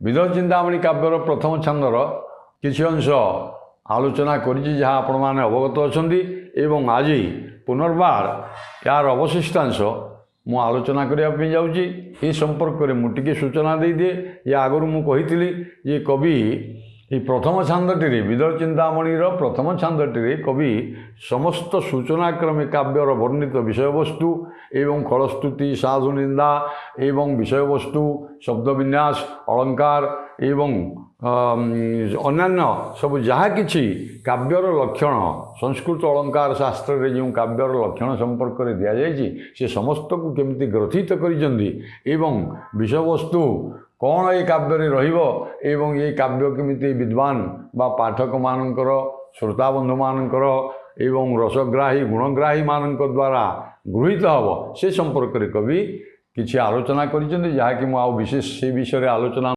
विदर्भ चिंतामणि काव्यर प्रथम छंदर किछि अंश आलोचना करिछि जहाँ आपण माने अवगत अछंती एवं आज पुनर्बार यार अवशिष्टांश मु आलोचना करने जाऊँगी। ये संपर्क में मुझे सूचना दे दिए ये आगु मुझे ये कवि ये प्रथम छांदटी विदर्भ चिंतामणिर प्रथम छांदटी कवि समस्त सूचनाक्रमे काव्यर वर्णित विषयवस्तु एवं खलस्तुति साधु निंदा एवं विषयवस्तु शब्द विन्यास अलंकार एवं अन्यान्य सब जहाँ किछि काव्यर लक्षण संस्कृत अलंकार शास्त्र रे जो काव्यर लक्षण संपर्क में दि जाइए से समस्त को केमती ग्रथित करिसेंती एवं विषयवस्तु कौन ये काव्य रहिबो एवं ये काव्य केमिति विद्वान बा पाठक मानकर श्रोता बंधु मानकर एवं रसग्राही गुणग्राही मानक द्वारा गृहीत हब से संपर्क में कवि किछि आलोचना करिसेंती जहाँकि मु आ विशेष से विषय आलोचना